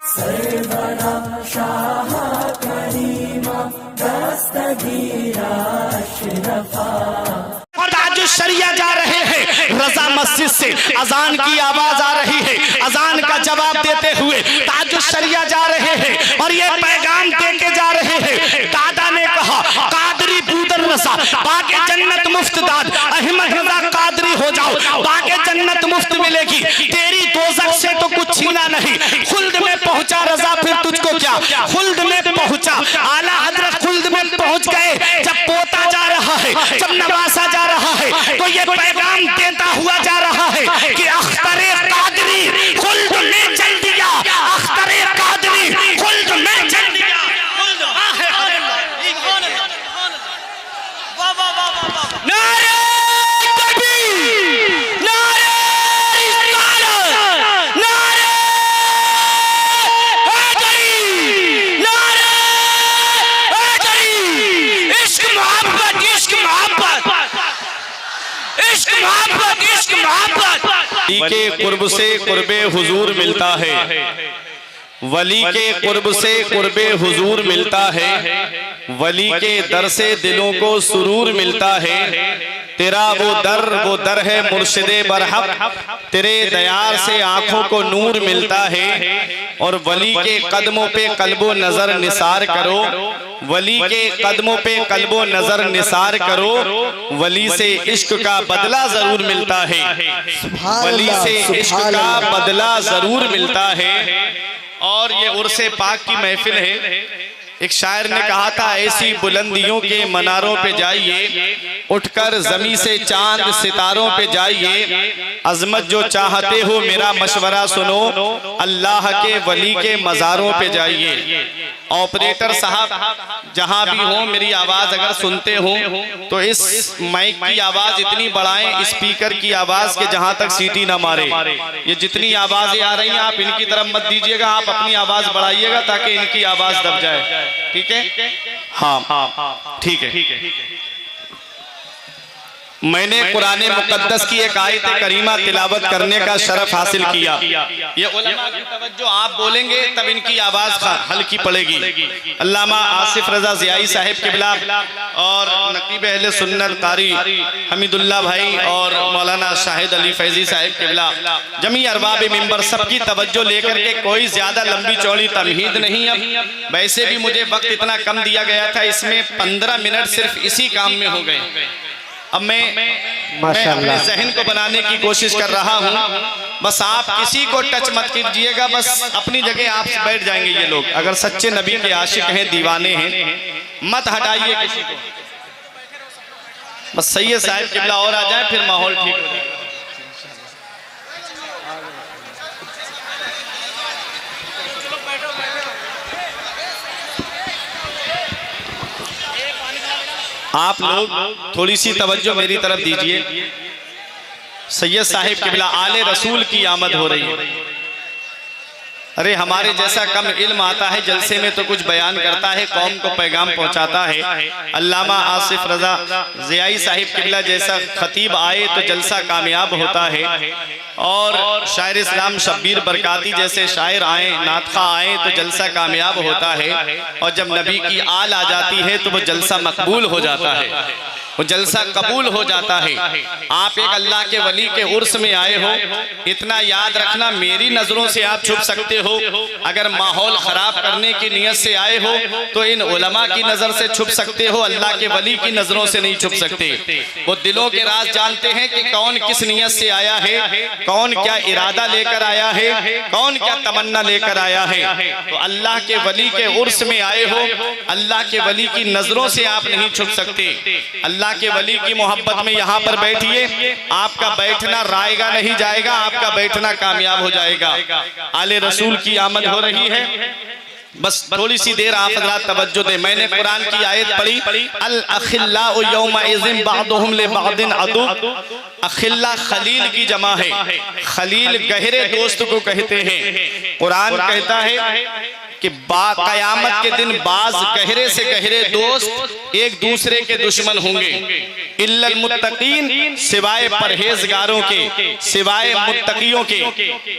सरवरा शाह करीमा दस्तगीरा अशरफा। और ताजुश शरिया जा रहे हैं, रजा मस्जिद से अजान की आवाज आ रही है। अजान का जवाब देते हुए ताजुश शरिया जा रहे हैं और ये पैगाम दे के जा रहे हैं। दादा ने कहा कादरी बूदर रसा बाके जन्नत मुफ्त दाद, अहमद रजा कादरी हो जाओ बाके जन्नत मुफ्त मिलेगी। तेरी दोज़ख से तो कुछ छीना नहीं, खुल्द में पहुंचा रजा फिर तुझको क्या, खुल्द में पहुंचा। आला हजरत खुल्द में पहुंच गए। जब पोता जा रहा है, जब नवासा जा रहा है, तो ये पैगाम देता हुआ जा रहा है कि अख्तरे कादरी खुल्द में चल दिया, अख्तरे कादरी खुल्द में चल दिया। नारे तकबीर, नारे रिसालत, नारे हैदरी, नारे हैदरी। इश्क मोहब्बत, इश्क मोहब्बत, इश्क मोहब्बत, इश्क मोहब्बत। वली के कुर्ब से कुर्बे हुजूर मिलता है, वली के कुर्ब से कुर्बे हुजूर मिलता है, वली के दर से दिलों को सुरूर मिलता है। तेरा वो दर है मुर्शिदे बरहक, तेरे दयार से आंखों को नूर मिलता है। और वली के कदमों पे कल्बो नजर निसार करो, वली के कदमों पे कल्बो नजर निसार करो। वली से इश्क का बदला जरूर मिलता है, वली से इश्क का बदला जरूर मिलता है। और ये उर्से पाक की महफिल है। एक शायर ने कहा था ऐसी बुलंदियों के मनारों पे जाइए, उठकर जमी से चांद सितारों पे जाइए। अजमत जो चाहते हो मेरा मशवरा सुनो, अल्लाह के वली के मज़ारों पे जाइए। ऑपरेटर साहब जहां भी हो, मेरी आवाज अगर सुनते हो तो इस माइक की आवाज इतनी बढ़ाएं, स्पीकर की आवाज के जहां तक सीटी ना मारे। ये जितनी आवाजें आ रही हैं आप इनकी तरफ मत दीजिएगा, आप अपनी आवाज बढ़ाइएगा ताकि इनकी आवाज दब जाए। ठीक है? हाँ ठीक है। मैंने कुराने मुकद्दस की एक आयत करीमा तिलावत करने का शरफ हासिल किया। ये उलमा की तवज्जो आप बोलेंगे तब इनकी आवाज हल्की पड़ेगी। अल्लामा आसिफ रजा ज़ियाई साहिब किबला और नकीब अहले सुन्नत कारी हमीदुल्लाह भाई और मौलाना शाहिद अली फैजी साहिब किबला, जमी अरबाब मिंबर सबकी तवज्जो लेकर के कोई ज्यादा लंबी चौड़ी तमहीद नहीं। अब वैसे भी मुझे वक्त इतना कम दिया गया था, इसमें 15 मिनट सिर्फ इसी काम में हो गए। अब मैं अपने जहन को बनाने की कोशिश कर रहा हूँ। बस आप किसी को टच मत कीजिएगा, बस अपनी जगह आप बैठ जाएंगे। ये लोग अगर सच्चे नबी के आशिक हैं, दीवाने हैं, मत हटाइए किसी को। बस सैयद साहिब किबला और आ जाए, फिर माहौल ठीक हो जाएगा। आप लोग थोड़ी सी तवज्जो मेरी तरफ दीजिए। सैयद साहिब किबला आले रसूल की आमद हो रही है। अरे हमारे जैसा कम इल्म आता है जलसे में तो कुछ बयान करता है, कौम को पैगाम पहुंचाता है। अल्लामा आसिफ रजा ज़ियाई साहिब किबला जैसा खतीब आए तो जलसा कामयाब होता है। और शायर इस्लाम शब्बीर बरकाती जैसे शायर आए, नातखा आए तो जलसा कामयाब होता है। और जब नबी की आल आ जाती है तो वो जलसा मकबूल हो जाता है, वो जलसा कबूल हो जाता है। आप एक अल्लाह के वली के उर्स में आए हो, इतना याद रखना मेरी नजरों से आप छुप सकते हो। अगर माहौल खराब करने की नियत से आए हो तो इन उलमा की नजर से छुप सकते हो, अल्लाह के वली की नजरों से नहीं छुप सकते। वो दिलों के राज जानते हैं कि कौन किस नियत से आया है, कौन क्या इरादा लेकर आया है, कौन क्या तमन्ना लेकर आया है। तो अल्लाह के वली के उर्स में आए हो, अल्लाह के वली की नजरों से आप नहीं छुप सकते। अल्लाह के वली की मोहब्बत में यहाँ पर बैठिए, आपका बैठना रायगा नहीं जाएगा, आपका बैठना कामयाब हो जाएगा। आले रसूल की आमद हो रही है। बस थोड़ी सी देर आप हज़रात तवज्जो दें। मैंने कुरान की आयत पढ़ी, अल अखिल्लाउ यौमा इज़िन बादुहुम लि बादिन अदु। अखिल्ला खलील की जमा है, खलील गहरे दोस्त को कहते हैं। कुरान कहता है कि कयामत के दिन बाज गहरे से गहरे दोस्त एक दूसरे के दुश्मन होंगे, इल्लल मुत्तकीन, सिवाय परहेजगारों के, सिवाय मुत्तकियों के।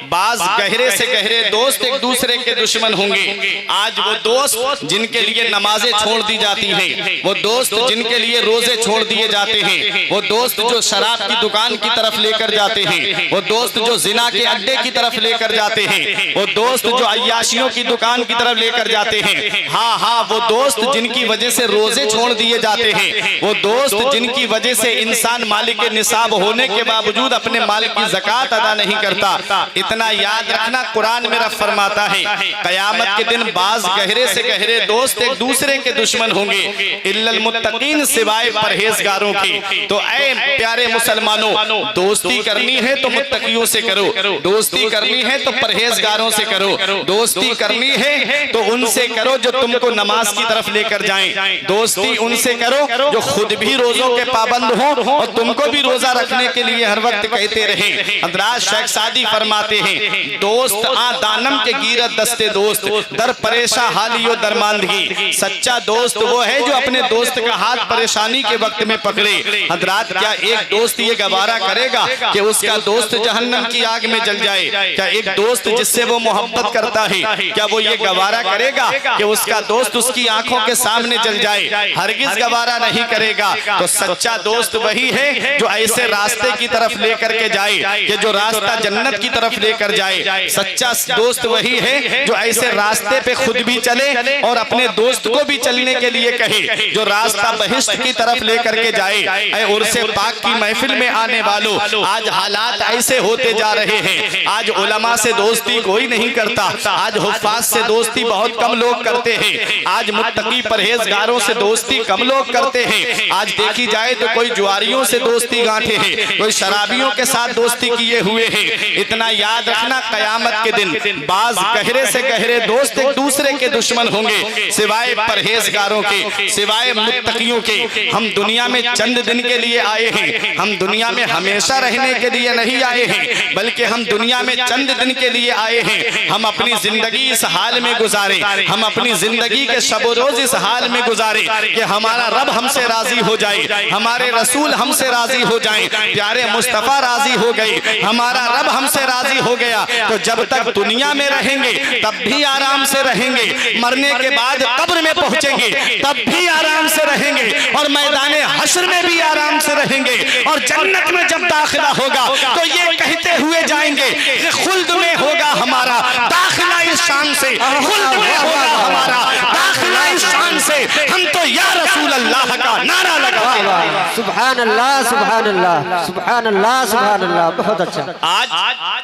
बाज गहरे से गहरे दोस्त एक दूसरे के दुश्मन होंगे। आज वो दोस्त जिनके लिए नमाजें छोड़ दी जाती हैं, वो दोस्त जिनके लिए रोजे छोड़ दिए जाते हैं, वो दोस्त जो शराब की दुकान की तरफ लेकर जाते हैं, वो दोस्त जो जिना के अड्डे की तरफ लेकर जाते हैं, वो दोस्त जो अय्याशियों की दुकान की तरफ लेकर जाते हैं। हाँ हाँ, वो दोस्त जिनकी वजह से रोजे छोड़ दिए जाते हैं, वो दोस्त जिनकी वजह से इंसान मालिक निसाब होने के बावजूद अपने माल की ज़कात अदा नहीं करता। इतना याद रखना, कुरान मेरा फरमाता है कयामत के दिन बाज गहरे से गहरे दोस्त एक दूसरे के दुश्मन होंगे, इल्लल मुत्तकीन, सिवाय परहेजगारों के। तो ऐ प्यारे मुसलमानों, दोस्ती करनी है तो मुत्तकियों से करो, दोस्ती करनी है तो परहेजगारों से करो, दोस्ती करनी है तो उनसे करो जो तुमको नमाज की तरफ लेकर जाएं, दोस्ती उनसे करो जो खुद भी रोजों के पाबंद हो और तुमको भी रोजा रखने के लिए हर वक्त कहते रहे। हज़रत शेख सादी फरमाते हैं, दोस्त आ दानम के गिरत दस्ते दोस्त, दर परेशा हालियो दरमांदगी। सच्चा दोस्त वो है जो अपने दोस्त का हाथ परेशानी के वक्त में पकड़े। हज़रत, क्या एक दोस्त ये गवारा करेगा कि उसका दोस्त जहन्नम की आग में जल जाए? क्या एक दोस्त जिससे वो मोहब्बत करता है, क्या वो ये गवारा करेगा कि उसका दोस्त उसकी आंखों के सामने जल जाए? हरगिज गवारा नहीं करेगा। तो सच्चा दोस्त वही है जो ऐसे रास्ते की तरफ लेकर के जाए कि जो रास्ता जन्नत की तरफ लेकर जाए। सच्चा दोस्त वही है जो ऐसे रास्ते पे खुद भी चले और अपने दोस्त को भी चलने के लिए कहे, जो रास्ता बहिश्त की तरफ लेकर के जाए। ऐ उर्से पाक की महफिल में आने वालों, आज हालात ऐसे होते जा रहे हैं, आज उलमा से दोस्ती कोई नहीं करता, आज हुफ्फाज से दोस्ती बहुत कम लोग करते हैं, आज मुत्तकी परहेजगारों से दोस्ती कम लोग करते हैं। आज देखी जाए तो कोई जुआरियों से दोस्ती गांठे हैं, कोई शराबियों के साथ दोस्ती किए हुए हैं। इतना याद रखना, कयामत के दिन बाज गहरे से गहरे दोस्त एक दूसरे के दुश्मन होंगे, सिवाय परहेजगारों के, सिवाय मुत्तकियों के। हम दुनिया में चंद दिन के लिए आए हैं, हम दुनिया में हमेशा रहने के लिए नहीं आए हैं, बल्कि हम दुनिया में चंद दिन के लिए आए हैं। हम अपनी जिंदगी इस हाल में गुजारे, हम अपनी जिंदगी के शब रोज इस हाल में गुजारे कि हमारा रब हमसे राजी हो जाए, हमारे रसूल हमसे राजी हो जाए, प्यारे मुस्तफा राजी हो गए, हमारा रब हमसे राजी हो गया। तो जब तक दुनिया में रहेंगे तब भी आराम से रहेंगे, मरने के बाद कब्र में पहुंचेंगे तब भी आराम से रहेंगे, और मैदाने हश्र में भी आराम से रहेंगे, और जन्नत में जब दाखिला होगा तो ये कहते हुए जाएंगे कि खुल्द में होगा हमारा दाखिला इस शान से, खुल्द में होगा हमारा दाखिला इस शान से, हम तो या रसूल अल्लाह का नारा लगाते हैं। सुभान अल्लाह, सुभान अल्लाह, सुभान अल्लाह, सुभान अल्लाह। बहुत अच्छा। आज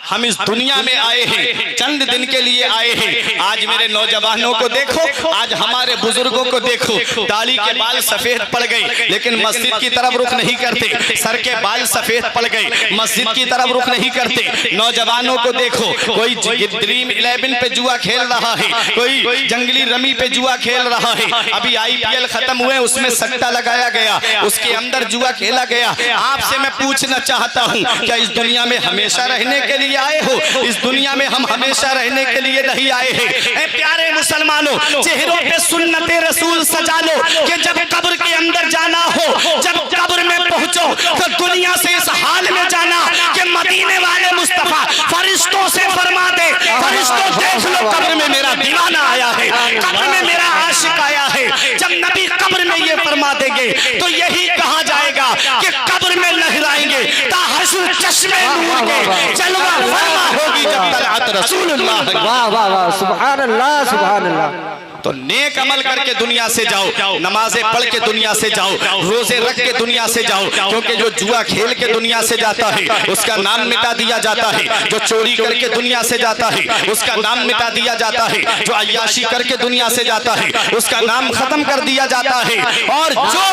हम इस दुनिया में आए हैं, चंद दिन के लिए आए हैं। आज मेरे नौजवानों को देखो, आज हमारे बुजुर्गों को देखो, दाढ़ी के बाल सफेद पड़ गए लेकिन मस्जिद की तरफ रुख नहीं करते, सर के बाल सफेद पड़ गए मस्जिद की तरफ रुख नहीं करते। नौजवानों को देखो, कोई ड्रीम 11 पे जुआ खेल रहा है, कोई जंगली रमी पे जुआ खेल रहा है। अभी IPL खत्म हुए, उसमें सट्टा लगाया गया, उसके अंदर जुआ खेला गया। आपसे मैं पूछना चाहता हूँ, क्या इस दुनिया में हमेशा रहने के लिए आए हो? इस दुनिया में हम हमेशा रहने के लिए नहीं आए हैं। प्यारे मुसलमानों, चेहरों पे सुन्नते रसूल सजा लो कि जब कब्र के अंदर जाना हो, जब कब्र में पहुंचो तो दुनिया से इस हाल में जाना कि मदीने वाले मुस्तफा फरिश्तों से फरमा दे, फरिश्तों देख लो कब्र में मेरा दीवाना आया है, कब्र में मेरा आशिक आया है। जब नबी कब्र में ये फरमा देंगे तो यही कहा जाएगा कि कब्र में लहराएंगे ताहशुर चश्मे नूर के, जलवा फरमा होगी जब तलअत रसूलुल्लाह। वाह वाह वाह, सुभान अल्लाह, सुभान अल्लाह। तो नेक अमल करके दुनिया से जाओ, नमाजें पढ़ के दुनिया से जाओ, रोजे रख के दुनिया से जाओ, क्योंकि जो जुआ खेल के दुनिया से जाता है उसका नाम मिटा दिया जाता है, जो चोरी करके दुनिया से जाता है उसका नाम मिटा दिया जाता है, जो अय्याशी करके दुनिया से जाता है उसका नाम खत्म कर दिया जाता है। और जो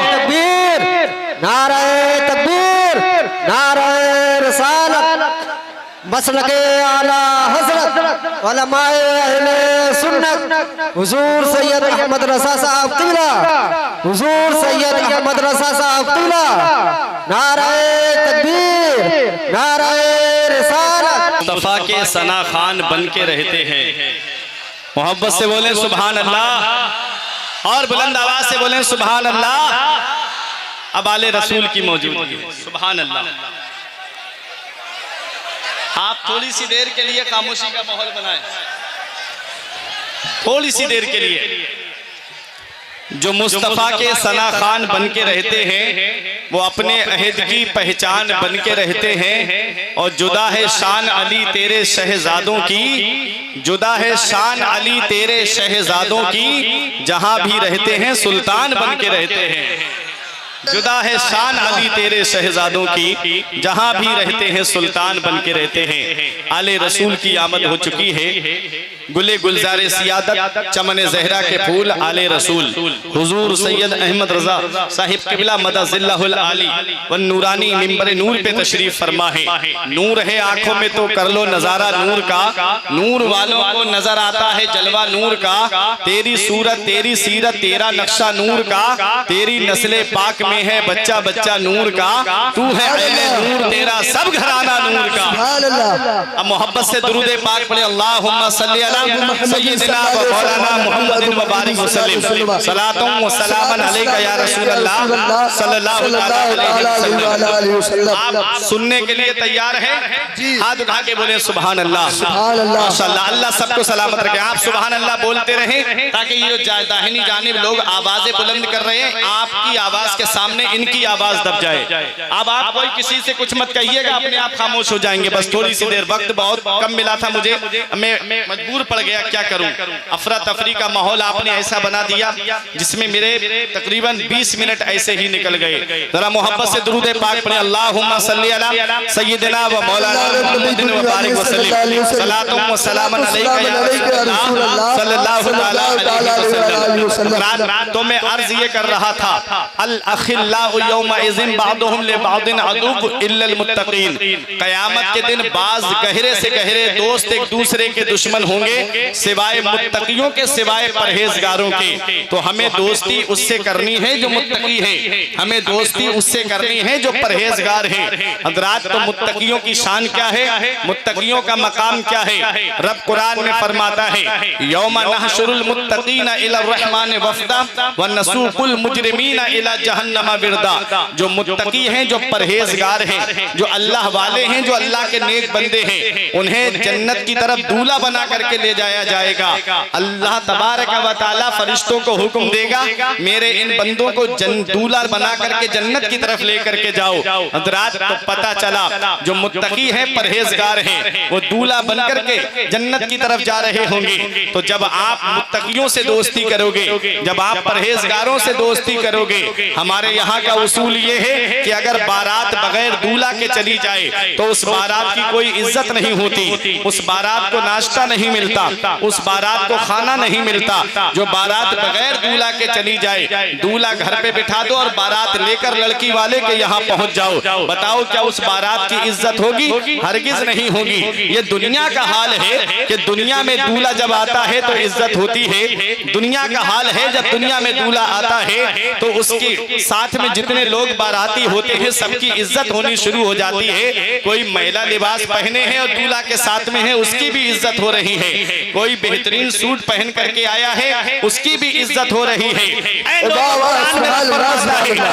तकबीर, नारे तकबीर, नारे रिसालत, मसलके आला हज़रत उलमाए अहले सुन्नत हुजूर सैयद अहमद रज़ा साहब क़िबला, हुजूर सैयद अहमद रज़ा साहब क़िबला। नारे तकबीर, नारे रिसालत। मुस्तफा के सना खान बन के रहते हैं, मोहब्बत से बोले सुभान अल्लाह और बुलंद आवाज से बोले सुभान अल्लाह। अब आले रसूल की मौजूदगी, सुभान अल्लाह। आप थोड़ी सी देर के लिए खामोशी का माहौल बनाएं, थोड़ी सी देर के लिए। जो मुस्तफ़ा के सना खान बन के रहते हैं वो अपने अहद की पहचान बन के रहते हैं। और जुदा है शान अली तेरे शहजादों की, जुदा है शान अली तेरे शहजादों की, जहां भी रहते हैं सुल्तान बन के रहते हैं। जुदा है शान अली तेरे शहजादों की, जहां भी रहते हैं सुल्तान बन के रहते हैं। आले रसूल की आमद हो चुकी है। गुले गुलजार सियादत चमन जहरा के फूल आले रसूल हुजूर सैयद अहमद रजा साहिब किबला मदजिल्लाहुल आली व नूरानी मिंबर नूर पे तशरीफ फरमा है। नूर है आंखों में तो कर लो नजारा नूर का, नूर वालों को नजर आता है जलवा नूर का। तेरी सूरत तेरी सीरत तेरा नक्शा नूर का, तेरी नस्ले पाक में है बच्चा बच्चा नूर का। तू है अहले नूर तेरा सब घराना नूर का। अब मोहब्बत से दुरूद पाक पढ़े, अल्लाहुम्मा सल्ली अला सय्यिदिना व मौलाना मुहम्मदिन व बारिक वसल्लम सलातुम व सलामन अलैका या रसूल अल्लाह सल्लल्लाहु अलैहि वसल्लम। आप सुनने के लिए तैयार हैं? हाथ उठा के बोले सुभान अल्लाह, माशाअल्लाह। अल्लाह सबको सलामत रखे। आप सुभान अल्लाह बोलते रहें ताकि ये दाहिनी जानिब लोग आवाजें बुलंद कर रहे हैं, आपकी आवाज के सामने इनकी आवाज दब जाए। अब आप कोई किसी से कुछ मत कहिएगा, अपने आप खामोश हो जाएंगे। बस थोड़ी सी देर, वक्त बहुत कम मिला था मुझे, मैं मजबूर पड़ गया, क्या करूं। अफरा तफरी का माहौल आपने ऐसा बना दिया जिसमें मेरे तकरीबन 20 मिनट ऐसे ही निकल गए। जरा मोहब्बत से दुरूद पाक पढ़े, अल्लाहुम्मा सल्ली अला सय्यिदिना व मौलाना मुहम्मदिन व बारिक वसल्लम सलातुम व सलामन अलैका या रसूल अल्लाह सल्लल्लाहु अलैहि वसल्लम। तो मैं अर्ज ये कर रहा था, अल अखिल्लाउ यौमा इज़िन बादुहुम ले बादिन अदुव इल्लल मुत्तकीन। क़यामत के दिन बाज गहरे से गहरे दोस्त एक दूसरे के दुश्मन होंगे सिवाय मुत्तकियों के, सिवाय परहेजगारों के। तो हमें दोस्ती उससे करनी है जो मुत्तकी है, हमें दोस्ती उससे करनी है जो परहेजगार है। हज़रात, तो मुत्तकियों की शान क्या है, मुत्तकियों का मकाम क्या है? रब कुरान में फरमाता है, यौमा नहशुरुल मुत्तकीना इला रहमान वफ़दा व नसूकुल मुजरिमीना इला जहन्नम विरदा। जो मुत्तकी हैं, जो परहेजगार हैं, जो अल्लाह वाले हैं, जो अल्लाह के नेक बंदे हैं, उन्हें जन्नत की तरफ दूल्हा बना करके ले जाया जाएगा। अल्लाह तबारक व तआला फरिश्तों को हुक्म देगा, मेरे इन बंदों को दूल्हा बना करके जन्नत की तरफ ले करके जाओ। हज़रात, तो पता चला जो मुत्तकी है, परहेजगार हैं, वो दूल्हा बन करके जन्नत की तरफ जा रहे होंगे। तो जब आप मुत्तकियों से दोस्ती करोगे, जब आप परहेजगारों से दोस्ती करोगे, हमारे यहाँ का उसूल ये है कि अगर बारात बगैर दूल्हा के चली जाए तो उस बारात की कोई इज्जत नहीं होती, उस बारात को नाश्ता नहीं मिलता, उस बारात को खाना नहीं मिलता। जो बारात बगैर दूल्हा के चली जाए, दूल्हा घर पे बिठा दो और बारात लेकर लड़की वाले के यहाँ पहुंच जाओ, बताओ क्या उस बारात की इज्जत होगी? हरगिज नहीं होगी। ये दुनिया का हाल है कि दुनिया में दूल्हा जब आता है तो इज्जत होती है। दुनिया का हाल है जब दुनिया में दूल्हा आता है तो उसके साथ में जितने लोग बाराती होते हैं सबकी इज्जत होनी शुरू हो जाती है। कोई महिला लिबास पहने हैं और दूल्हा के साथ में है, उसकी भी इज्जत हो रही है। कोई बेहतरीन सूट पहन करके आया है, उसकी भी इज्जत हो रही है।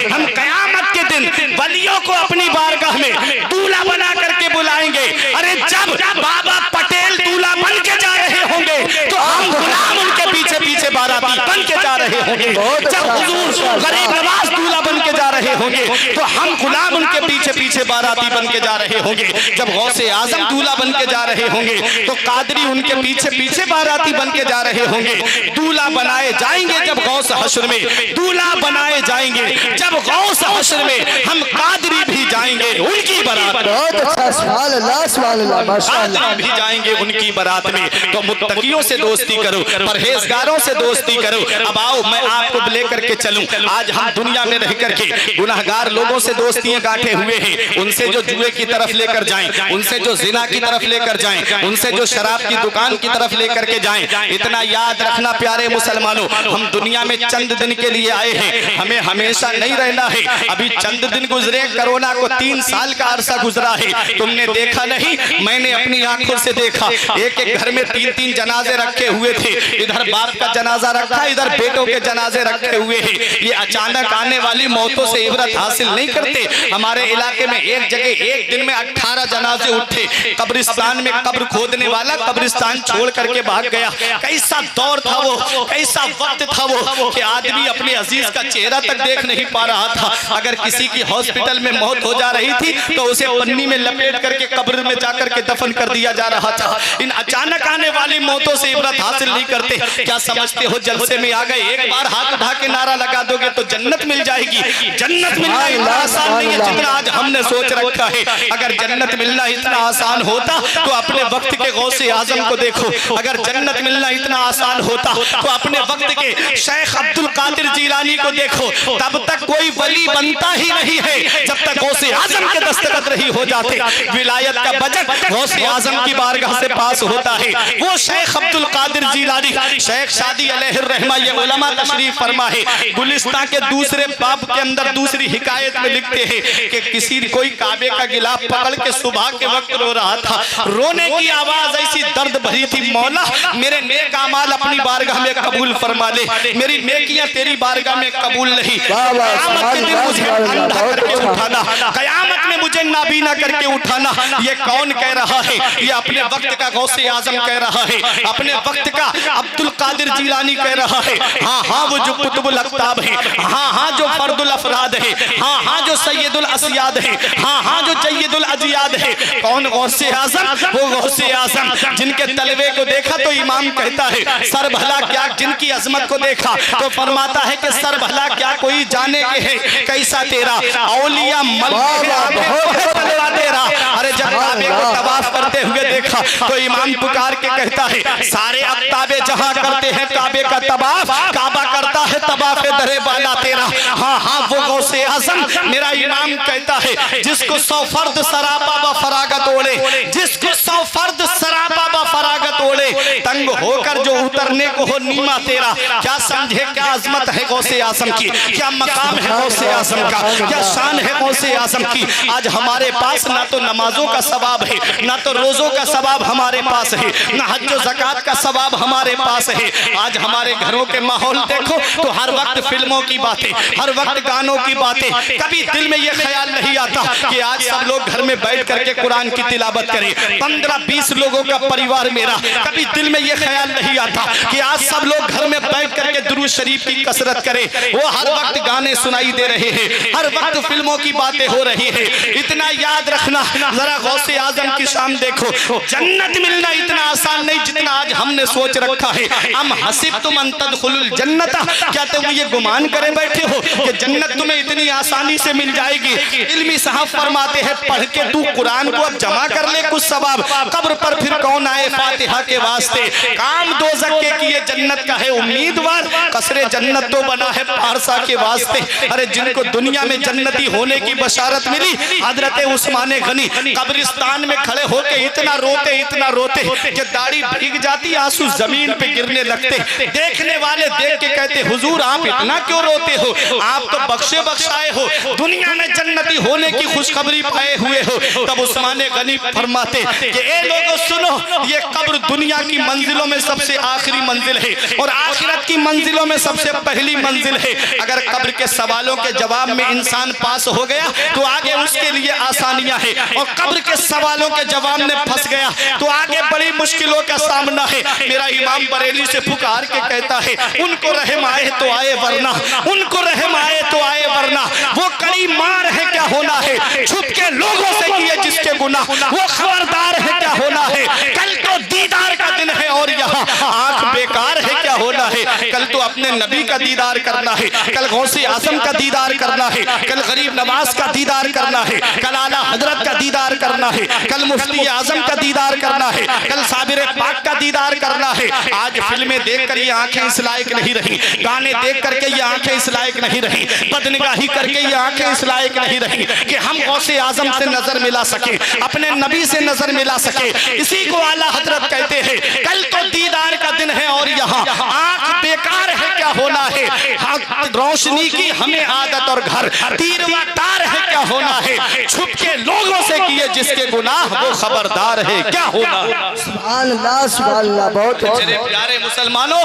हम कयामत के दिन वलियों को अपनी बारगाह में दूल्हा बना करके बुलाएंगे। अरे जब बाबा पटेल दूल्हा बन के जा रहे होंगे तो हम गुलाम उनके पीछे पीछे बाराती बन के जा रहे होंगे। जब हुजूर गरीब नवाज दूल्हा बन के जा रहे होंगे तो हम गुलाम उनके पीछे पीछे बाराती बन के जा रहे होंगे। जब गौसे आजम दूल्हा बन के जा रहे होंगे तो कादरी उनके पीछे पीछे बाराती बन के जा रहे होंगे। दूल्हा बनाए जाएंगे जब गौस हश्र में, दूल्हा बनाए जाएंगे जब गौस हश्र में हम कादरी भी जाएंगे उनकी बारात। बहुत अच्छा, सुभान अल्लाह, सुभान अल्लाह, माशाअल्लाह। भी जाएंगे उनकी बारात में। तो मुत्तकियों से दोस्ती करो, परहेजगारों से दोस्ती दोस्ती करो। अब आओ मैं आपको लेकर के चलूं। आज हम दुनिया में रह करके गुनाहगार लोगों से दोस्तियां गांठे हुए हैं। उनसे जो जुए की तरफ लेकर जाएं, उनसे जो जिना की तरफ लेकर जाएं, उनसे जो शराब की दुकान की तरफ लेकर के जाएं। इतना याद रखना प्यारे मुसलमानों, हम दुनिया में चंद दिन के लिए आए हैं, हमें हमेशा नहीं रहना है। अभी चंद दिन गुजरे, कोरोना को 3 साल का अरसा गुजरा है। तुमने देखा नहीं, मैंने अपनी आंखों से देखा। एक एक घर में 3-3 जनाजे रखे हुए थे। इधर बाप का जनाजा रखा, इधर बेटों के जनाजे रखे हुए हैं। ये अचानक आने वाली मौतों से इबरत हासिल नहीं करते। हमारे इलाके में एक जगह एक दिन में 18 जनाजे उठे। कब्रिस्तान में कब्र खोदने वाला कब्रिस्तान छोड़ करके भाग गया। कैसा दौर था वो, कैसा वक्त था वो कि आदमी अपने अजीज का चेहरा तक देख नहीं पा रहा था। अगर किसी की हॉस्पिटल में मौत हो जा रही थी तो उसे पन्नी में लपेट करके कब्र में जाकर के दफन कर दिया जा रहा था। इन अचानक आने वाली मौतों से इबरत हासिल नहीं करते। क्या समझते हो जलसे में आ गए, एक बार हाथ उठा के नारा लगा दोगे तो जन्नत मिल जाएगी। जन्नत मिलना इतना आसान नहीं है जितना आज हमने सोच रखा है। अगर जन्नत मिलना इतना आसान होता तो अपने वक्त के गौसे आजम को देखो। अगर जन्नत मिलना इतना आसान होता तो अपने वक्त के शेख अब्दुल कादिर जीलानी को देखो। तब तक कोई वली बनता ही नहीं है जब तक गौसे आजम के दस्तखत नहीं हो जाते। विलायत का बजट गौसे आजम की बारगाह से पास होता है। वो शेख अब्दुल कादिर जीलानी, शेख शादी अलैहि रहमा, ये उलमा तशरीफ फरमा है। गुलिस्तान के दूसरे बाब के अंदर दूसरी हिकायत में लिखते हैं कि किसी कोई काबे का गिलाफ पकड़ के सुबह के वक्त रो रहा था। रोने की आवाज ऐसी दर्द भरी थी, मौला मेरे नेक अमाल अपनी बारगाह में कबूल फरमा ले, मेरी नेकियां तेरी बारगाह में कबूल नहीं। कयामत के दिन मुझे अंधा करके उठाना, कयामत में मुझे नाबीना करके उठाना। ये कौन कह रहा है? ये अपने वक्त का गौसे आजम कह रहा है, अपने वक्त का अब्दुल कादिर जीलानी कह रहा है। हाँ हाँ, वो जो कुतुबुल अख्ताब है, हाँ हाँ जो फर्दुल अफराद है, हाँ हाँ जो सैयदुल असयाद है, हाँ हाँ जो जय्यदुल अजियाद है। कौन गौसे आजम? वो गौसे आजम जिनके तलवे को देखा तो इमाम कहता है सर भला क्या, जिनकी अजमत को देखा तो फरमाता है कि सर भला क्या कोई जाने के है कैसा तेरा औलिया तेरा। अरे जब काबे को तवाफ करते हुए देखा तो इमाम पुकार के कहता है सारे अख्ताबे जहां करते हैं काबे का तवाफ, काबा करता है तवाफ दरे बाला तेरा। हाँ हाँ, वो गौसे आजम मेरा इमाम कहता है जिसको 100 फर्द सरापा व फरागत ओढ़े, जिसको 100 फर्द सरापा व फरागत ओढ़े, तंग होकर जो उतरने को हो नीमा तेरा। क्या समझे क्या अजमत है गौसे आजम की, क्या मकाम है गौसे आजम का, क्या शान है गौसे आजम की। आज हमारे पास ना तो नमाजों का सवाब है, ना तो रोजों का सवाब हमारे पास है, ना हज व ज़कात का सवाब हमारे पास है। आज हमारे घरों के माहौल देखो तो हर वक्त फिल्मों की बातें, हर वक्त गानों की बातें। कभी दिल में यह ख्याल नहीं आता कि आज सब लोग घर में बैठ करके कुरान की तिलावत करें। 15-20 लोगों का परिवार मेरा, कभी दिल में यह ख्याल नहीं आता कि आज सब लोग घर में बैठ करके दुरूद शरीफ की कसरत करें। वो हर वक्त गाने सुनाई दे रहे हैं, हर वक्त फिल्मों की बातें हो रही है। इतना याद रखना, जरा गौसे आजम की शान देखो। जन्नत मिलना इतना आसान नहीं जितना आज हमने सोच रखा है। हम हसिबतुम अन तदखुलुल जन्नत, क्या तुम ये गुमान करे बैठे हो कि जन्नत तुम्हें इतनी आसानी से मिल जाएगी? इल्मी साहब फरमाते हैं पढ़ के तू कुरान को अब जमा कर ले कुछ सवाब, कब्र पर फिर कौन आए फातिहा के वास्ते। काम दोज़ख के किए जन्नत का है उम्मीदवार, कसरे जन्नत तो बना है पारसा के वास्ते। अरे जिनको दुनिया में जन्नती होने की बशारत मिली, हजरत उस्मान गनी कब्रिस्तान में खड़े होके इतना रोते कि दाढ़ी भीग जाती, आंसू जमीन पे गिरने लगते। देखने वाले देख के कहते हुजूर आप इतना क्यों रोते हो, आप तो बख्शे बख्शाए हो, दुनिया में जन्नती होने की खुशखबरी पाए हुए हो। तब उस्मान गनी फरमाते कि ए लोगों सुनो, ये कब्र दुनिया की मंजिलों में सबसे आखिरी मंजिल है और आखिरत की मंजिलों में सबसे पहली मंजिल है। अगर कब्र के सवालों के जवाब में इंसान पास हो गया तो आगे उसके लिए आसानियां है, और कब्र के सवालों के जवाब में फंस गया तो आगे बड़ी मुश्किलों का सामना है। मेरा इमाम बरेली से पुकार के कहता है उनको रहम आए तो आए वरना, उनको रहम आए तो आए वरना। वो कड़ी मार है क्या होना है, छुप के लोगों से किए जिसके गुनाह, वो खबरदार है क्या होना है। कल तो दीदार का दिन है और यहाँ आंख बेकार है क्या होना है। कल तो अपने नबी का दीदार करना है, कल गौसे आजम का दीदार करना है, कल गरीब नवाज का दीदार करना है, कल आला हजरत का दीदार करना है, कल मुफ्ती आजम का दीदार करना है, कल साबिर पाक का दीदार करना है। आज फिल्में देखकर ये आंखें इस लायक नहीं रही, गाने देख करके ये आंखें इस लायक नहीं रही, बदनिगाही करके ये आंखें इस लायक नहीं रही कि हम गौसे आजम से नजर मिला सके, अपने नबी से नजर मिला सके। इसी को आला हजरत कहते हैं कल तो दीदार का दिन है और यहाँ आंख बेकार है क्या होना है, रोशनी की हमें आदत और घर तीरवा तार है क्या होना है, छुप के लोगों से किए जिसके गुनाह वो खबरदार है क्या होना। सुभान अल्लाह, सुभान अल्लाह। बहुत मेरे प्यारे मुसलमानों,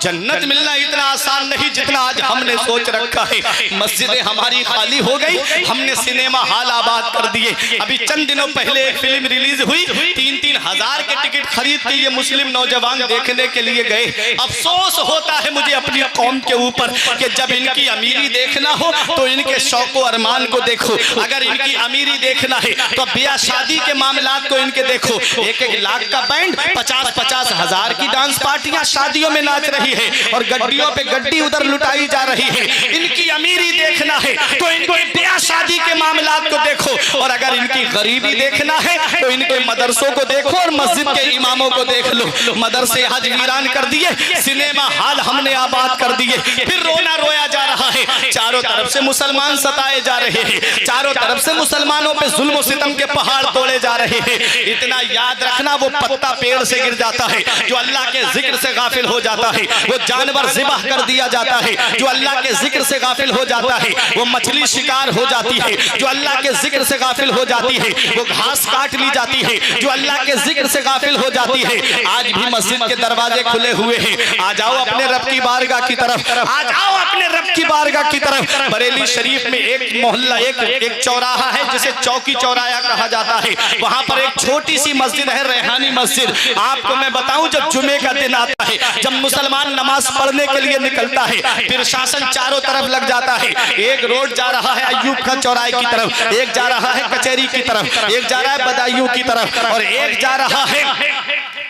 जन्नत मिलना इतना आसान नहीं जितना आज हमने सोच रखा है। मस्जिदें हमारी खाली हो गई, हमने सिनेमा हॉल आबाद कर दिए। अभी चंद दिनों पहले एक फिल्म रिलीज हुई, 3-3 हजार के टिकट खरीद के ये मुस्लिम नौजवान देखने के लिए गए। अफसोस होता है मुझे अपनी कौम के ऊपर कि जब इनकी अमीरी देखना हो तो इनके शौक व अरमान को देखो, अगर इनकी अमीरी देखना है तो ब्याह शादी के मामलात को इनके देखो। 1-1 लाख का बैंड, 50-50 हजार की डांस पार्टियां शादियों में नाच रही है और गड्डियों पे गड्डी उधर लुटाई जा रही है। इनकी अमीरी देखना है तो इनके ब्याह शादी के मामलात को देखो, और अगर इनकी गरीबी देखना है तो इनके मदरसों को देखो और मस्जिद के इमामों को देख लो। मदरसे आज वीरान कर दिए, सिनेमा हॉल हमने आबाद कर दिए, फिर रोना रोया जा रहा है। चारों तरफ से मुसलमान सताए जा रहे हैं, चारों तरफ से मुसलमानों पे जुल्म और सितम के पहाड़ तोड़े जा रहे हैं। इतना याद रखना, वो पत्ता पेड़ से गिर जाता है जो अल्लाह के जिक्र से गाफिल हो जाता है, वो जानवर ज़िबाह कर दिया जाता है जो अल्लाह के जिक्र से गाफिल हो जाता है, वो मछली शिकार हो जाती है जो अल्लाह के जिक्र से गाफिल हो जाती है, वो घास काट ली जाती है जो अल्लाह के जिक्र से गाफिल हो जाती है। आज भी मस्जिद के दरवाजे खुले हुए हैं, आ जाओ अपने रब की बारगाह की तरफ, आ जाओ अपने रब की बारगाह की तरफ। बरेली शरीफ में एक मोहल्ला, एक चौराहा है जिसे चौकी चौराहा कहा जाता है, वहां पर एक छोटी सी मस्जिद है, रेहानी मस्जिद। आपको मैं बताऊं, जब जुमे का दिन आता है, जब मुसलमान नमाज पढ़ने के लिए निकलता है, फिर शासन चारों तरफ लग जाता है। एक रोड जा रहा है अय्यूब खां चौराहे की तरफ, एक जा रहा है कचहरी की तरफ, एक जा रहा है बदायूं की तरफ, और एक जा रहा है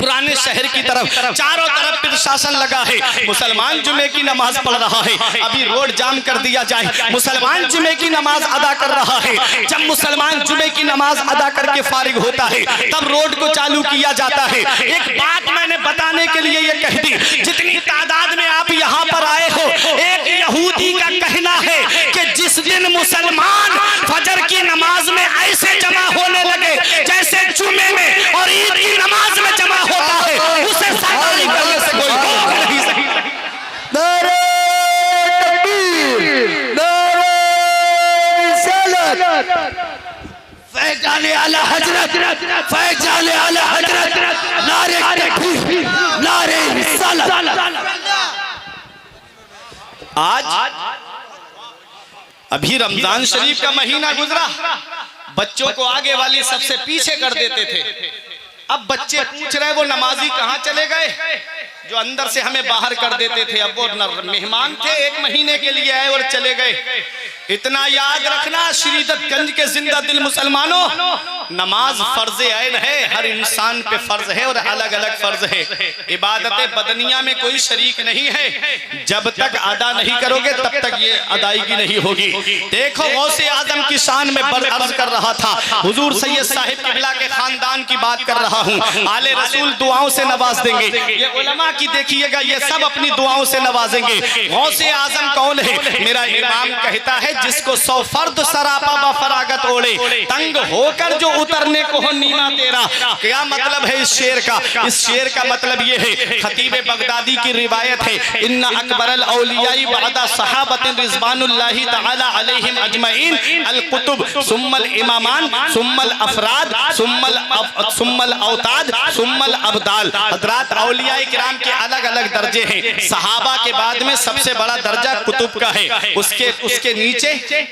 पुराने शहर की तरफ। चारों तरफ प्रशासन लगा है, मुसलमान जुमे की नमाज पढ़ रहा है। अभी रोड जाम कर दिया जाए, मुसलमान जुमे की नमाज अदा कर रहा है। जब मुसलमान जुमे की नमाज अदा करके फारिग होता है, तब रोड को चालू किया जाता है। एक बात मैंने बताने के लिए ये कह दी, जितनी तादाद में आप यहाँ पर आए हो, एक यहूदी का कहना है कि जिस दिन मुसलमान फजर की नमाज में ऐसे जमा होने लगे जैसे जुमे में और ईद की नमाज में जमा होता है, उसे साकारी करने से कोई रोक नहीं सकता। नारे तकबीर, नारे रिसालत, फैजाने आला हजरत, फैजाने आला हजरत, नारे तकबीर, नारे रिसालत। आज अभी रमजान शरीफ का महीना गुजरा, बच्चों को आगे वाली सबसे पीछे कर देते थे। अब बच्चे पूछ रहे वो नमाजी कहाँ चले गए जो अंदर से हमें बाहर कर देते थे। अब वो मेहमान थे, 1 महीने के लिए आए और चले गए। इतना याद रखना, श्रीदत्तगंज के जिंदा दिल मुसलमानों, नमाज फर्ज ऐन है, हर इंसान पे फर्ज है और अलग अलग फर्ज है। इबादत बदनिया में कोई शरीक नहीं है, जब तक अदा नहीं करोगे तब तक ये अदायगी नहीं होगी। देखो गौसे आजम की शान में बल अर्ज कर रहा था, हुजूर सैयद साहिब किबला के खानदान की बात कर रहा हूँ। आले रसूल दुआओं से नवाज देंगे, ये उलमा की देखिएगा, ये सब अपनी दुआओं से नवाजेंगे। गौसे आजम कौन है? मेरा इमाम कहता है जिसको 100 फर्द सरापा व फरागत ओढ़े, तंग होकर जो उतरने को हो नीमा तेरा। क्या मतलब है इस शेर का? इस शेर का मतलब ये है, खतीब बगदादी की रिवायत है, इन्ना अकबरल औलियाई बअदा सहाबतिन रिज़वानुल्लाहि तआला अलैहिम अजमईन अल कुतुब सुम्मल इमामान सुम्मल अफराद सुम्मल औताद सुम्मल अब्दाल। हजरात औलियाए किराम के अलग अलग दर्जे हैं। सहाबा के बाद में सबसे बड़ा दर्जा कुतुब का है, उसके नीचे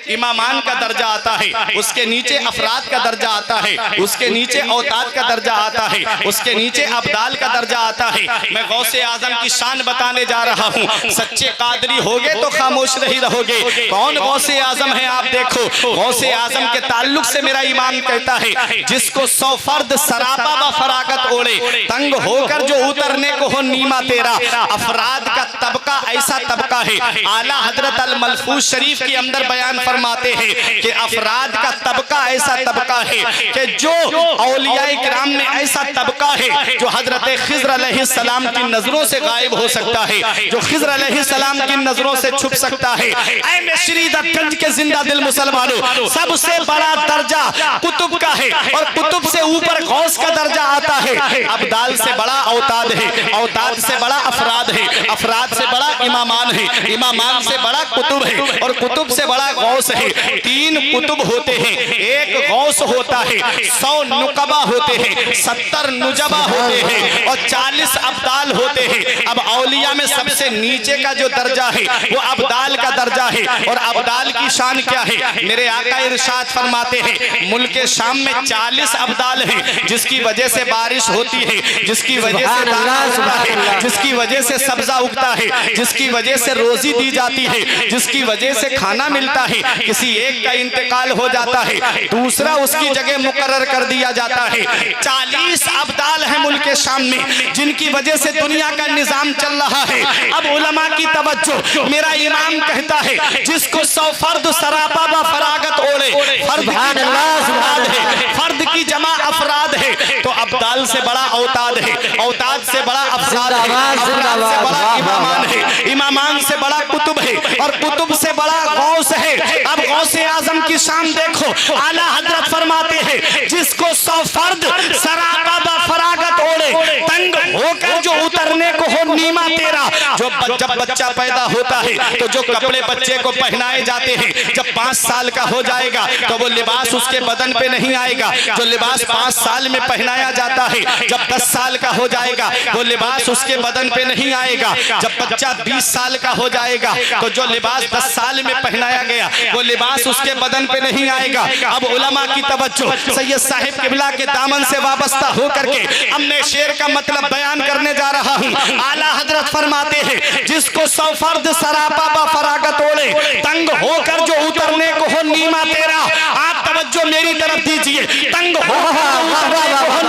इमामान का दर्जा आता है, उसके नीचे अफराद का दर्जा आता है, उसके नीचे औताद का दर्जा आता है, उसके नीचे अब्दाल का दर्जा आता है। मैं गौसे आजम की शान बताने जा रहा हूँ। सच्चे कादरी होगे तो खामोश नहीं रहोगे। कौन गौसे आजम है आप देखो। गौसे आजम के ताल्लुक से मेरा इमाम कहता है, जिसको 100 फर्द सरापा व फरागत ओढ़े, तंग होकर जो उतरने को हो नीमा तेरा। अफराद का तबका तबका ऐसा तबका है, आला हजरत अल मलफूज शरीफ के अंदर बयान फरमाते हैं कि अफराद का तबका ऐसा तबका है कि जो औलियाए किराम में ऐसा तबका है जो हजरत खिज़्र अलैहिस्सलाम की नजरों से गायब हो सकता है, जो खिज़्र अलैहिस्सलाम की नजरों से छुप सकता है। ऐ मेशरीदतगंज के जिंदा दिल मुसलमानों, सबसे बड़ा दर्जा कुतुब का है और कुतुब से ऊपर गौस का दर्जा आता है। अब्दाल से बड़ा औताद है, औताद से बड़ा अफराद है, अफराद से बड़ा इमामान है, इमामान से बड़ा कुतुब है और कुतुब से बड़ा गौस है। 3 कुतुब होते हैं, एक गौस होता है, 100 नुकबा होते हैं, 70 नुजबा होते हैं और 40 अब्दाल होते हैं। अब औलिया में सबसे नीचे का जो दर्जा है वो अब्दाल का दर्जा है। और अब्दाल की शान क्या है? मेरे आका इरशाद फरमाते हैं मुल्क शाम में 40 अब्दाल हैं, जिसकी वजह से बारिश होती है, जिसकी वजह से दाना उगता है, जिसकी वजह से सब्जा उगता है, जिसकी वजह से रोजी दी जाती है, जिसकी वजह से खाना मिलता है। किसी एक का इंतकाल हो जाता है, दूसरा उसकी जगह मुकर्रर कर दिया जाता है। 40 अब्दाल हैं मुल्क शाम में, जिनकी वजह से दुनिया का निजाम चल रहा है। अब उलमा की तवज्जो, मेरा इमाम कहता है जिसको 100 फर्द सरापा व फरागत ओढ़े, फर्द है, फर्द की जमा अफराद है, तो अब्दाल से बड़ा औताद है, औताद से बड़ा अफराद है, अफराद से बड़ा इमामान है, इमामान से बड़ा कुतुब है और कुतुब से बड़ा गौस है। अब गौसे आजम की शान देखो, आला हजरत फरमाते हैं जिसको 100 फर्द सरापा व फरागत ओढ़े, तंग होकर जो उतरने को हो नीमा तेरा। जब बच्चा पैदा होता है तो जो कपड़े बच्चे को पहनाए जाते हैं, जब 5 साल का हो जाएगा तो वो लिबास उसके बदन पे नहीं आएगा। जो लिबास 5 साल में पहनाया जाता है, जब 10 साल का हो जाएगा वो लिबास उसके बदन पे नहीं आएगा। जब बच्चा 20 साल का हो जाएगा तो जो लिबास 10 साल में पहनाया गया वो लिबास उसके बदन पे नहीं आएगा। अब उलमा की तवज्जो, सैयद साहिब किबला के दामन से वाबस्ता होकर के अब मैं शेर का मतलब बयान करने जा रहा हूँ। आला हजरत फरमाते हैं जिसको 100 फर्द सरापा व फरागत ओढ़े, तंग होकर जो उतरने को हो नीमा तेरा। आप तवज्जो मेरी तरफ दीजिए, तंग हो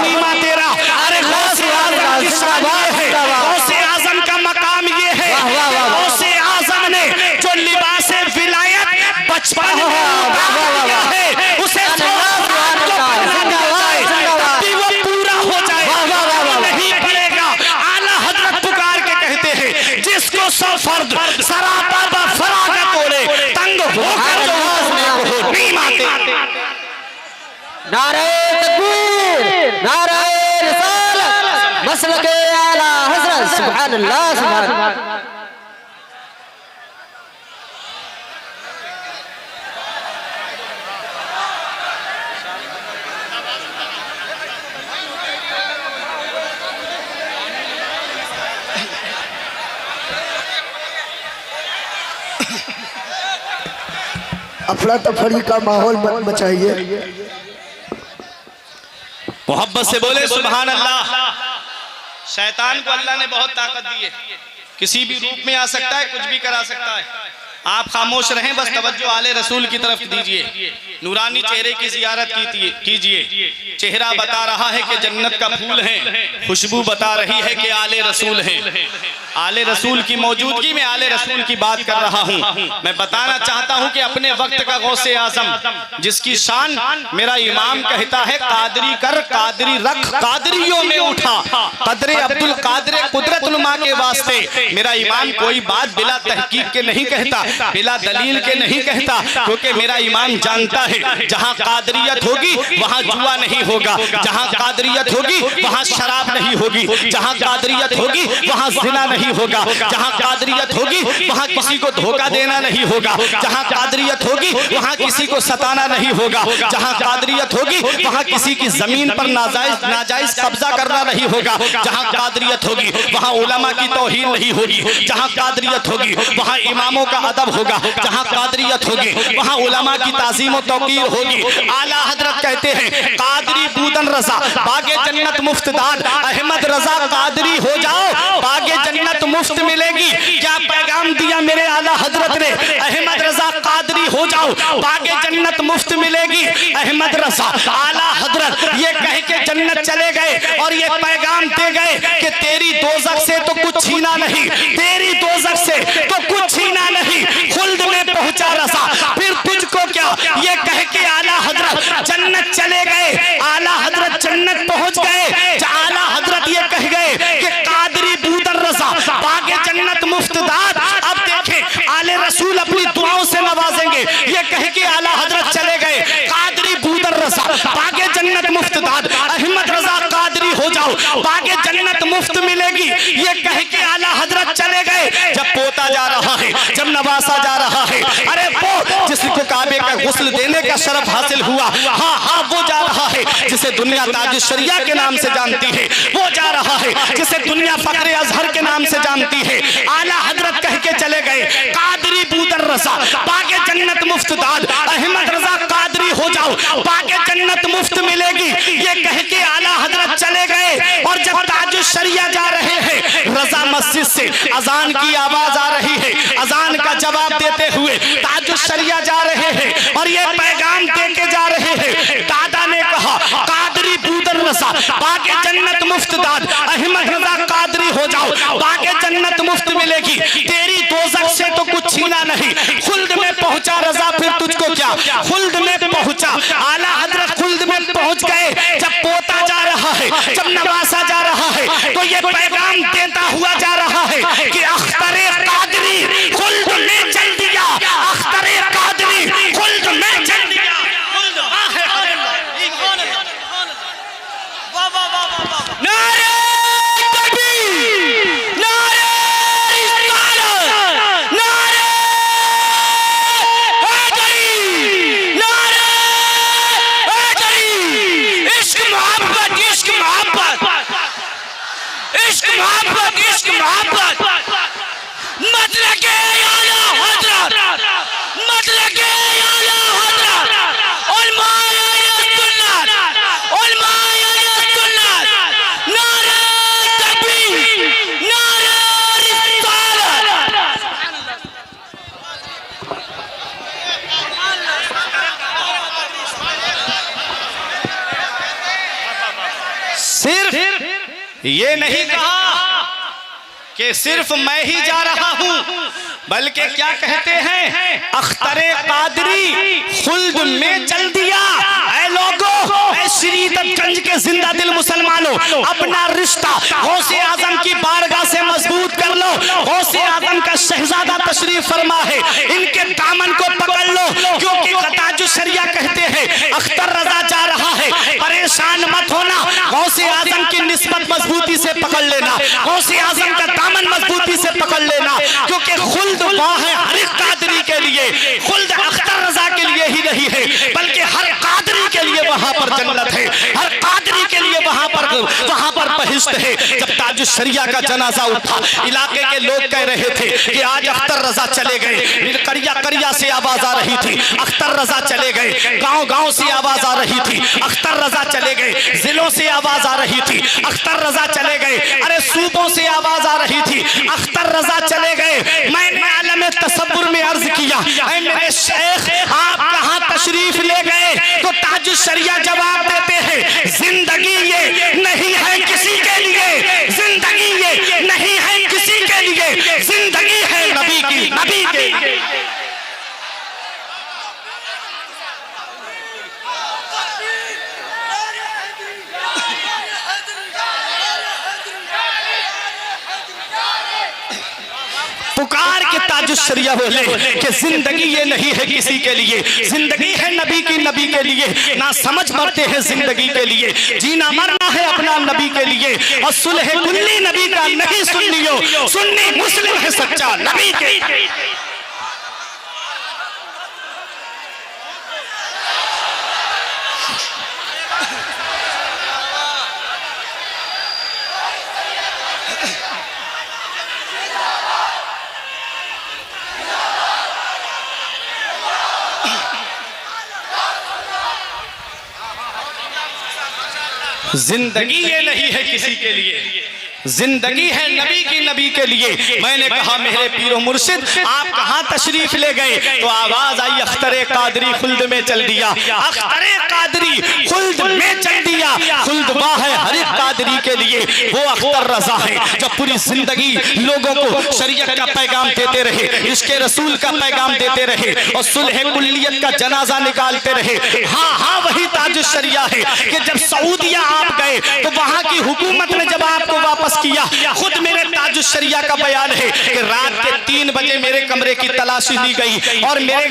नीमा तेरा। अरे गौसे आजम की शान ये है, गौसे आजम का मकाम ये है, गौसे आजम ने जो लिबास विलायत बचपन में उतारा है उसे वो पूरा हो जाए नहीं पड़ेगा। आला हजरत पुकार के कहते हैं जिसको 100 फर्द सरापा व फरागत ओढ़े, तंग होकर जो नीमा तेरा। नारे तकबीर, नारे रिसालत, मसलके आला हजरत, सुभान अल्लाह, सुभान अल्लाह। अफरा तफरी का माहौल बचाइए। मोहब्बत से बोले सुभान अल्लाह। शैतान को अल्लाह ने बहुत ताकत दी है, किसी भी रूप में आ सकता है, कुछ भी करा सकता है। आप खामोश रहें, बस तवज्जो आले रसूल की तरफ दीजिए। नूरानी चेहरे की जियारत कीजिए। चेहरा बता रहा है कि जन्नत का फूल है, खुशबू बता रही है कि आले रसूल हैं। आले रसूल की मौजूदगी में आले रसूल की बात कर रहा हूँ। मैं बताना चाहता हूँ कि अपने वक्त का गौसे आजम जिसकी शान मेरा इमाम कहता है कादरी कर कादरी रख, कादरियों में उठा, कदरे अब्दुल कादरे कुदरत नुमा के वास्ते। मेरा इमाम कोई बात बिला तहकीक के नहीं कहता, बिला दलील के नहीं कहता, क्योंकि मेरा इमाम जानता है जहाँ कादरियत होगी वहाँ जुआ नहीं होगा, जहाँ कादरियत होगी वहाँ शराब नहीं होगी, जहाँ कादरियत होगी वहाँ जिना नहीं होगा, जहाँ कादरियत होगी वहाँ किसी को धोखा देना नहीं होगा, जहाँ कादरियत होगी वहाँ किसी को सताना नहीं होगा, जहाँ कादरियत होगी वहाँ किसी की जमीन पर नाजायज कब्जा करना नहीं होगा, जहाँ कादरियत होगी वहाँ उलमा की तौहीन नहीं होगी, जहाँ कादरियत होगी वहाँ इमामों का अदब होगा, जहाँ कादरियत होगी वहाँ उलमा की ताज़ीम और तौकीर होगी। आला हजरत कहते हैं कादरी बूदन रजा बागे जन्नत मुफ्त दान, अहमद रजा कादरी हो जाओ बागे जन्नत मुफ्त मिलेगी। क्या पैगाम दिया मेरे आला हजरत ने, अहमद रजा कादरी हो जाओ बागे जन्नत मुफ्त मिलेगी। अहमद रजा आला हजरत ये कह के जन्नत चले गए और ये पैगाम दे गए कि तेरी दोजख से तो कुछ छीना नहीं, तेरी दोजख से चले गए, आला हजरत जन्नत पहुंच गए। आला हजरत ये कह गए कि कादरी बूदर रजा बागे जन्नत मुफ्तदाद। अब देखें आले रसूल अपनी दुआओं से नवाजेंगे। ये कह के आला हजरत चले गए, कादरी बूदर रजा बागे जन्नत मुफ्तदाद, अहमद रजा कादरी हो जाओ, बागे जन्नत मुफ्त मिलेगी। ये कह के आला हजरत चले गए। जब पोता जा रहा है, जब नवासा जा रहा है, अरे वो जिसको काबे का गुस्ल देने का शरफ हासिल हुआ, हाँ हाँ वो जा रहा है जिसे दुनिया ताज शरिया के नाम से जानती है, वो जा रहा है जिसे दुनिया फखरे अजहर के नाम से जानती है। आला हजरत कह के चले गए, कादरी बूदर रजा बागे जन्नत मुफ्तदाद, अहमद रजा कादरी हो जाओ, बागे जन्नत मुफ्त मिलेगी। ये कह के आला हजरत चले गए। और जब ताज शरिया जा रहे हैं, रजा मस्जिद से अजान की आवाज आ रही है, अजान का जवाब देते हुए ताज शरिया जा रहे हैं और ये पैगाम देके जा रहे हैं। दादा ने कहा, कादरी बूदर रजा बागे जन्नत मुफ्तदाद, अहमद रजा कादरी हो जाओ, बागे जन्नत मुफ्त मिलेगी। तेरी दोज़ख से तो कुछ छीना नहीं, खुल्द में पहुंचा रजा, फिर तुझको क्या, खुल्द में पहुंचा। आला हजरत खुल्द में पहुंच गए। जब पोता जा रहा है, जब नवासा जा रहा है, तो ये पैगाम देता हुआ जा रहा है कि अख्तरे कादरी खुल्द में चल दिया, अख्तरे कादरी खुल्द में चल दिया। नारे तकबीर, नारे रिसालत, नारे हैदरी, नारे हैदरी। इश्क मोहब्बत, इश्क मोहब्बत, इश्क मोहब्बत, इश्क मोहब्बत। मत लगे आला हजरत, मत लगे आला हजरत। उलमाए सुन्नत, उलमाए सुन्नत, नारे तकबीर, नारे रिसालत। सिर्फ ये नहीं कहा कि सिर्फ मैं ही जा रहा हूं, बल्कि क्या कहते हैं, अख्तरे कादरी खुल्द में चल दिया। ऐ लोगों, ऐ श्रीदत्तगंज के जिंदा दिल मुसलमानों, अपना रिश्ता गौसे आजम की बारगाह से मजबूत कर लो। गौसे आजम का शहजादा तशरीफ फरमा है, इनके दामन को पकड़ लो, क्योंकि ताज शरिया कहते हैं अख्तर रजा जा रहा है, परेशान मत होना। गौसे आजम की निस्बत मजबूती से पकड़ लेना, गौसे आजम का दामन मजबूती से पकड़ लेना, क्योंकि खुल्द वहाँ है हर एक कादरी के लिए, खुल्द अख्तर रजा के लिए ही नहीं है, बल्कि हर कादरी के लिए वहाँ पर जन्नत है, हर कादरी के लिए वहाँ पर बहिश्त है। जब ताज शरिया का जनाजा उठा, इलाके के लोग कह रहे थे कि आज अख्तर रजा चले गए। करिया करिया से आवाज आ रही थी, अख्तर रजा चले गए। गांव गांव से आवाज आ रही थी, अख्तर रजा चले गए। जिलों से आवाज आ रही थी, अख्तर रजा चले गए। अरे सूबों से आवाज आ रही थी, अख्तर रजा चले गए। मैंने आलम तसव्वुर में अर्ज किया, ऐ मेरे शेख आप कहां तशरीफ ले गए? तो ताज शरिया जवाब देते हैं, जिंदगी ये नहीं है किसी के लिए, जिंदगी ये नहीं है किसी के लिए, जिंदगी है नबी की, नबी के। पुकार के ताज शरिया बोले कि जिंदगी ये नहीं है किसी के लिए, जिंदगी है नबी की, नबी के लिए। ना समझ मरते हैं जिंदगी के लिए, जीना मरना है अपना नबी के लिए। और सुलह कुल्ली नबी का नहीं सुन्नियो, सुन्नी मुस्लिम है सच्चा नबी के। जिंदगी ये नहीं है किसी के लिए, जिंदगी है नबी की, नबी के लिए। मैंने कहा मेरे पीरो मुर्शिद आप कहाँ तशरीफ ले गए? तो आवाज आई अख्तरे कादरी खुल्द में चल दिया। अख्तरे कादरी खुल्द में चल दिया। खुल्द वाह है हर एक कादरी के लिए। वो अख्तर रजा है जब पूरी जिंदगी लोगों को शरीयत का पैगाम देते रहे, इसके रसूल का पैगाम देते रहे और सुलह कुल्लियत का जनाजा निकालते रहे। हाँ हाँ वही ताजुश शरिया है कि जब सऊदिया आप गए तो वहां की हुकूमत ने जब आपको वापस किया, खुद मेरे ताजुश शरिया का बयान है कि रात के 3 बजे मेरे कमरे की तलाशी ली गई और मेरे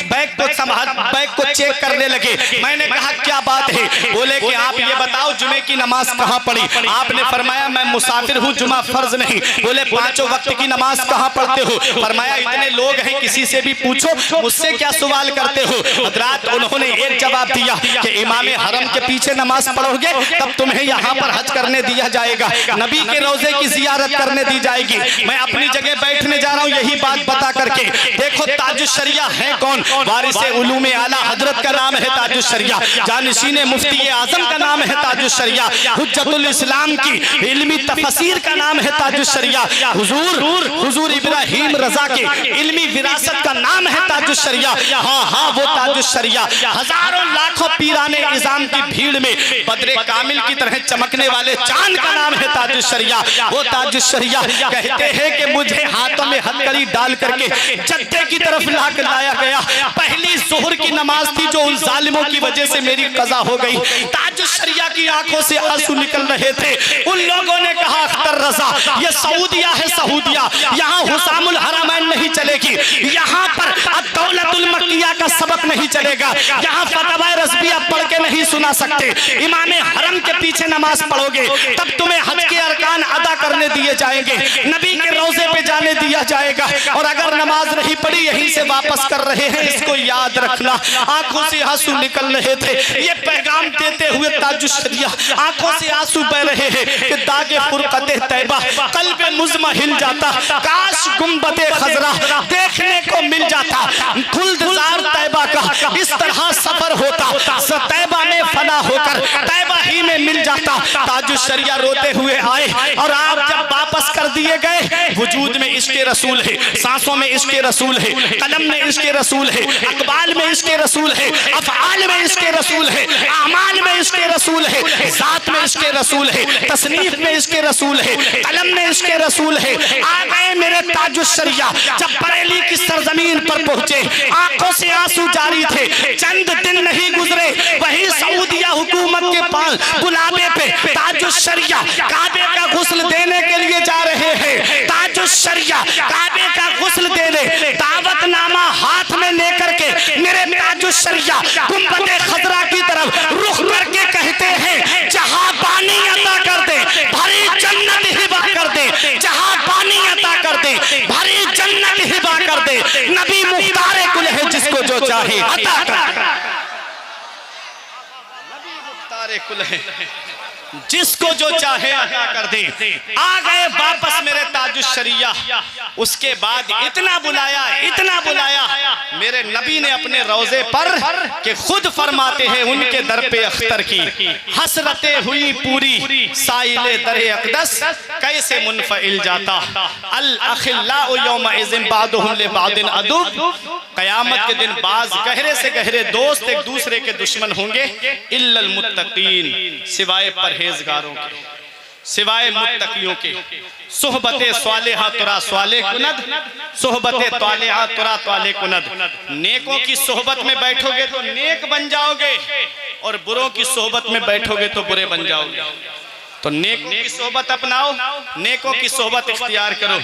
बैग को चेक करने लगे। मैंने कहा क्या बात है? बोले कि आप ये बताओ जुमे की नमाज कहाँ पढ़ी? आपने फरमाया मैं मुसाफिर हूँ, जुमा फर्ज नहीं। बोले 5 वक्त की नमाज कहाँ पढ़ते हो? फरमाया इतने लोग हैं किसी से भी पूछो, मुझसे क्या सवाल करते हो? हजरात उन्होंने एक जवाब दिया कि इमाम हरम के पीछे नमाज पढ़ोगे तब तुम्हें यहाँ पर हज करने दिया जाएगा, नबी के रोजे की जियारत करने दी जाएगी। मैं अपनी जगह बैठने जा रहा हूँ यही बात बता करके। देखो ताजुश शरिया है कौन? वारिसे उलूमे आला हजरत का नाम है ताजुश शरिया, जानिशीने मुफ्ती आजम का नाम है ताजुश शरिया, हुज्जतुल इस्लाम की इल्मी तफसीर का नाम है ताजुश शरिया, हुजूर इब्राहिम रजा के इल्मी विरासत का नाम है ताजुश शरिया। हाँ हाँ वो ताजुश शरिया हजारों लाखों पीराने इज़ाम की भीड़ में बदरे कामिल की तरह चमकने वाले चांद का नाम है ताजुश शरिया। वो ताजुश शरिया कहते हैं कि मुझे हाथों में हथकड़ी डाल करके जद्दे की तरफ लाया गया। पहली जोहर की नमाज थी जो उन जालिमों की वजह से मेरी कज़ा हो गई। ताजुश शरिया की आंखों से आंसू निकल रहे थे। उन लोगों ने कहा अख्तर रजा ये सऊदिया है, सऊदिया यहाँ हुसामुल हरमैन नहीं चलेगी, यहाँ पर अद-दौलतुल मक्किया का सबक नहीं चलेगा, यहाँ फतवा रज़विया पढ़ के नहीं सुना सकते। इमाम हरम के पीछे नमाज पढ़ोगे तब तुम्हें हज के अरकान अदा करने दिए जाएंगे, नबी के रोजे पे जाने दिया जाएगा। और अगर नमाज नहीं पढ़ी यहीं से वापस कर रहे हैं, इसको याद रखना। आंखों से आंसू निकल रहे थे ये पैगाम देते हुए ताजुश शरिया, आंखों से आंसू बह रहे हैं कि दागे फुरकते तैबा कल्ब मुज़महिल जाता, काश गुंबदे खजरा देखने को मिल जाता, खुल्दजार तैबा का इस तरह सफर होता, तैबा में फना होकर तैबा ही में मिल जाता। ताजुश शरिया रोते हुए आए और आप जब वापस कर दिए गए, वजूद में इश्क़े रसूल है, सांसों में इश्क़े रसूल है, कलम में इश्क़े रसूल है, अक़बाल में इश्क़े रसूल है, अफ़आल में इश्क़े रसूल है, आमाल में इश्क़े रसूल है, ज़ात में इश्क़े रसूल है, तसनीफ में इश्क़े रसूल है, कलम में इश्क़े रसूल है। आ गए मेरे ताजुश शरिया, जब बरेली की सरजमीन पर पहुंचे आंखों से आंसू जारी थे। चंद दिन नहीं गुजरे वही सऊदिया हुकूमत के पास बुलावे पे ताजुश शरिया काबे का गुस्ल देने के लिए जा रहे हैं। ताजुश शरिया काबे का गुस्ल देने दावतनामा हाथ में लेकर के मेरे ताजुश शरिया गुंबदे खजरा की तरफ रुख करके कहते हैं जहां पानी अता कर दे भरी जन्नत हिबा कर दे, जहां पानी अता कर दे भरी जन्नत हिबा कर दे, नबी मुख्तारे कुल है जिसको जो चाहे अता कर, नबी मुख्तारे कुल है जिसको जो चाहे अता कर दे। आ गए वापस मेरे ताजुश शरिया। उसके बाद इतना बुलाया मेरे नबी ने अपने रोजे पर कि खुद फरमाते हैं उनके दर पे अख्तर की हसरते हुई पूरी साइले दरे अक़दस कैसे मुनफ़इल जाता अल अखिल्लाउ यौम इज़िन बादुहुम ले बादिन अदुब। क़यामत के दिन बाज गहरे से गहरे दोस्त एक दूसरे के दुश्मन होंगे इल्लल मुत्तक़ीन सिवाय परहेजगारों के, सिवाय मुत्तकियों के। सोहबते स्वालिहा तुरा स्वाले कुनद, सोहबते तालिहा तुरा ताले कुनद। नेकों की सोहबत में बैठोगे तो नेक बन जाओगे और बुरों की सोहबत में बैठोगे तो बुरे बन जाओगे। तो नेकों की सोहबत अपनाओ, नेकों की सोहबत इख्तियार करो।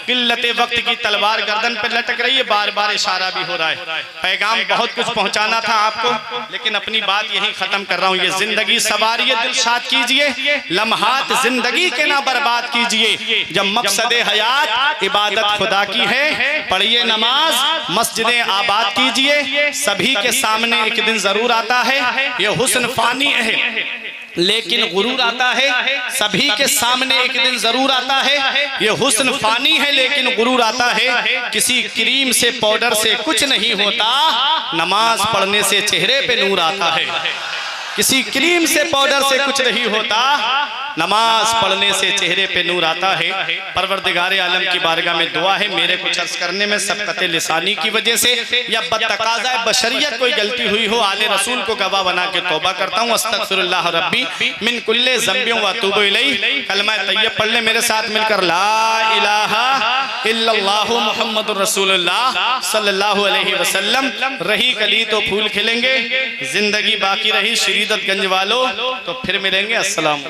किल्लते वक्त की तलवार गर्दन पे लटक रही है, बार बार इशारा भी हो रहा है। पैगाम बहुत कुछ पहुंचाना था आपको, लेकिन अपनी बात यहीं खत्म कर रहा हूँ। ये जिंदगी सवारिये दिलशाद कीजिए, लम्हात जिंदगी के ना बर्बाद कीजिए। जब मकसदे हयात इबादत खुदा की है, पढ़िए नमाज, मस्जिदें आबाद कीजिए। सभी के सामने एक दिन जरूर आता है, ये हुस्न फानी है लेकिन गुरूर आता है। सभी के सामने एक दिन जरूर आता है, ये हुस्न फानी है लेकिन गुरूर आता है। किसी क्रीम से पाउडर से कुछ नहीं होता, नमाज पढ़ने से चेहरे पे नूर आता है। किसी क्रीम से पाउडर से कुछ नहीं होता, नमाज पढ़ने से चेहरे पे नूर आता है। परवरदिगार आलम की बारगाह में दुआ है, मेरे कुछ अर्ज करने में सबकत लिसानी की वजह से या बतकाज़ा बशरियत कोई गलती हुई हो, आले रसूल को गवाह बना के तौबा करता हूँ। अस्तगफिरुल्लाह रब्बी मिन कुल्ले ज़ंबियों व अतूबु इलैह। कलमा तैयब पढ़ ले मेरे साथ मिलकर, ला इलाहा इल्लल्लाहु मुहम्मदुर रसूलुल्लाह सल्लल्लाहु अलैहि वसल्लम। रही कली तो फूल खिलेंगे, जिंदगी बाकी रही शरीदतगंज वालों, तो फिर मिलेंगे। अस्सलाम।